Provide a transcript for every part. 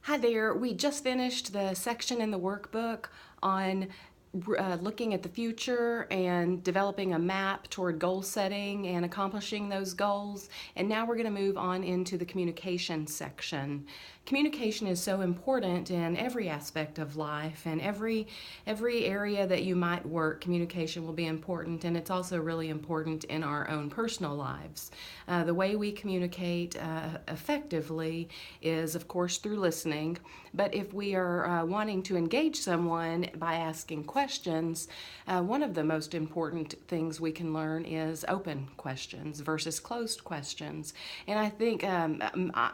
Hi there. We just finished the section in the workbook on looking at the future and developing a map toward goal setting and accomplishing those goals. And now we're going to move on into the communication section. Communication is so important in every aspect of life, and every area that you might work, communication will be important, and it's also really important in our own personal lives. The way we communicate effectively is, of course, through listening, but if we are wanting to engage someone by asking questions, one of the most important things we can learn is open questions versus closed questions. And I think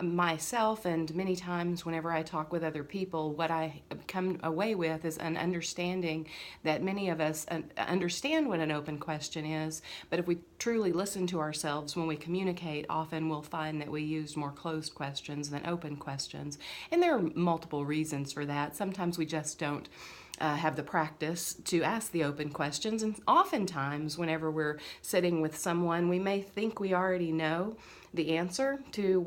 myself and many times whenever I talk with other people, what I come away with is an understanding that many of us understand what an open question is, but if we truly listen to ourselves when we communicate, often we'll find that we use more closed questions than open questions. And there are multiple reasons for that. Sometimes we just don't have the practice to ask the open questions, and oftentimes whenever we're sitting with someone, we may think we already know the answer to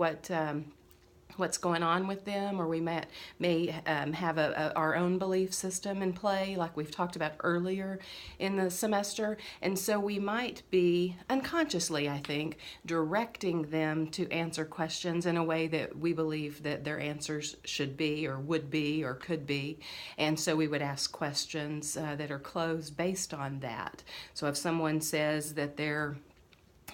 what's going on with them, or we may have our own belief system in play, like we've talked about earlier in the semester. And so we might be unconsciously, I think, directing them to answer questions in a way that we believe that their answers should be or would be or could be. And so we would ask questions that are closed based on that. So if someone says that they're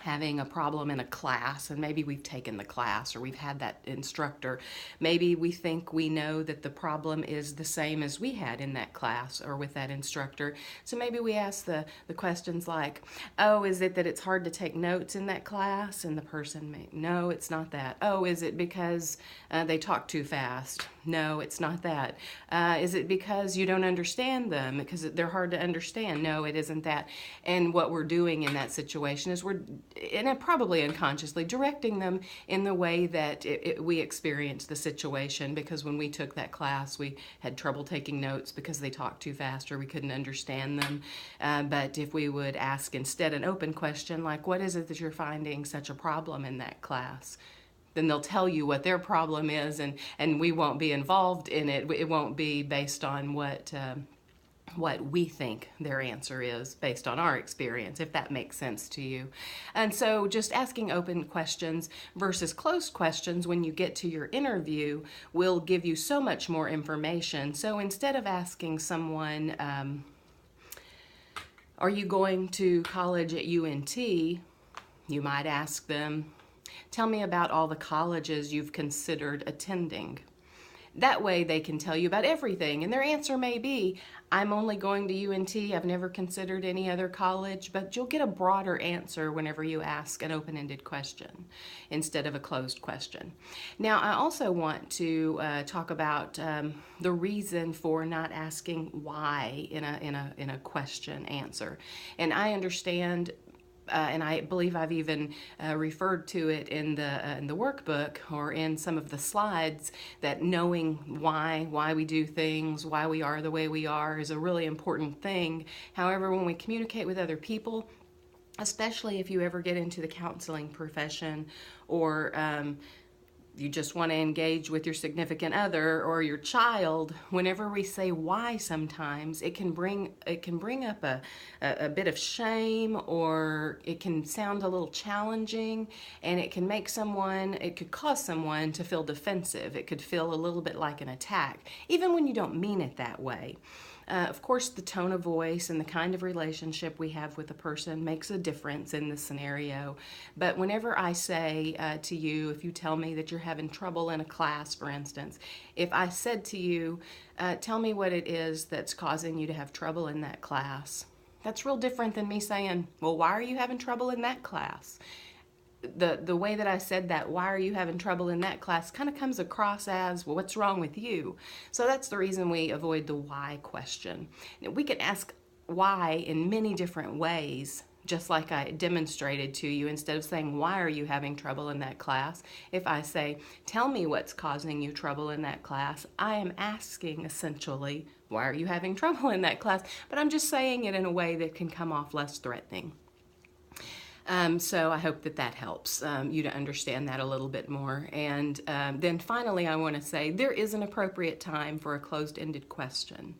having a problem in a class, and maybe we've taken the class or we've had that instructor, maybe we think we know that the problem is the same as we had in that class or with that instructor. So maybe we ask the questions like, oh, is it that it's hard to take notes in that class? And the person may, no, it's not that. Oh, is it because they talk too fast? No, it's not that. Is it because you don't understand them, because they're hard to understand? No, it isn't that. And what we're doing in that situation is we're, and probably unconsciously, directing them in the way that we experienced the situation, because when we took that class, we had trouble taking notes because they talked too fast or we couldn't understand them. But if we would ask instead an open question like, what is it that you're finding such a problem in that class? Then they'll tell you what their problem is, and we won't be involved in it. It won't be based on what we think their answer is based on our experience, if that makes sense to you. And so just asking open questions versus closed questions when you get to your interview will give you so much more information. So instead of asking someone, are you going to college at UNT? You might ask them, tell me about all the colleges you've considered attending. That way they can tell you about everything, and their answer may be, I'm only going to UNT, I've never considered any other college, but you'll get a broader answer whenever you ask an open-ended question instead of a closed question. Now, I also want to talk about the reason for not asking why in a question answer. And I understand and I believe I've even referred to it in the workbook or in some of the slides, that knowing why we do things, why we are the way we are, is a really important thing. However, when we communicate with other people, especially if you ever get into the counseling profession, or you just want to engage with your significant other or your child, whenever we say why, sometimes it can bring up a bit of shame, or it can sound a little challenging, and it could cause someone to feel defensive. It could feel a little bit like an attack, even when you don't mean it that way. Of course, the tone of voice and the kind of relationship we have with a person makes a difference in this scenario. But whenever I say to you, if you tell me that you're having trouble in a class, for instance, if I said to you, tell me what it is that's causing you to have trouble in that class, that's real different than me saying, well, why are you having trouble in that class? The way that I said that, why are you having trouble in that class, kind of comes across as, well, what's wrong with you? So that's the reason we avoid the why question. We can ask why in many different ways, just like I demonstrated to you. Instead of saying, why are you having trouble in that class? If I say, tell me what's causing you trouble in that class, I am asking essentially, why are you having trouble in that class? But I'm just saying it in a way that can come off less threatening. So I hope that that helps you to understand that a little bit more. And then finally, I want to say there is an appropriate time for a closed-ended question.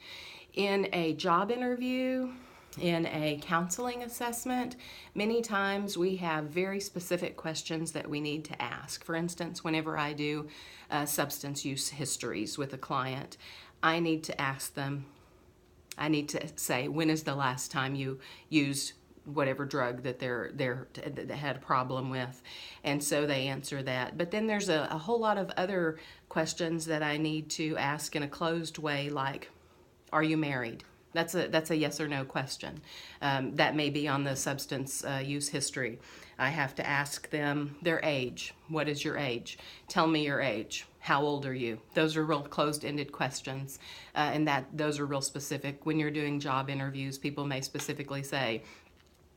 In a job interview, in a counseling assessment, many times we have very specific questions that we need to ask. For instance, whenever I do substance use histories with a client, I need to ask them, I need to say, when is the last time you used whatever drug that they had a problem with, and so they answer that. But then there's a whole lot of other questions that I need to ask in a closed way, like, are you married? That's a yes or no question. That may be on the substance use history. I have to ask them their age. What is your age? Tell me your age. How old are you? Those are real closed-ended questions, and those are real specific. When you're doing job interviews, people may specifically say,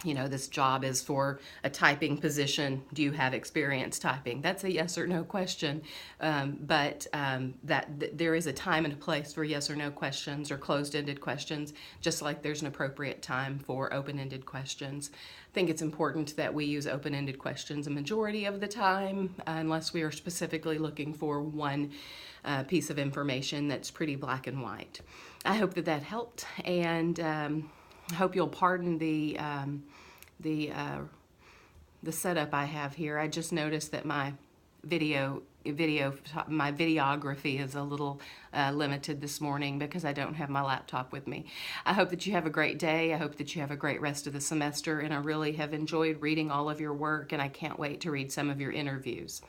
you know, this job is for a typing position. Do you have experience typing? That's a yes or no question, but there is a time and a place for yes or no questions or closed-ended questions, just like there's an appropriate time for open-ended questions. I think it's important that we use open-ended questions a majority of the time, unless we are specifically looking for one piece of information that's pretty black and white. I hope that that helped, and I hope you'll pardon the setup I have here. I just noticed that my videography is a little limited this morning because I don't have my laptop with me. I hope that you have a great day. I hope that you have a great rest of the semester, and I really have enjoyed reading all of your work, and I can't wait to read some of your interviews.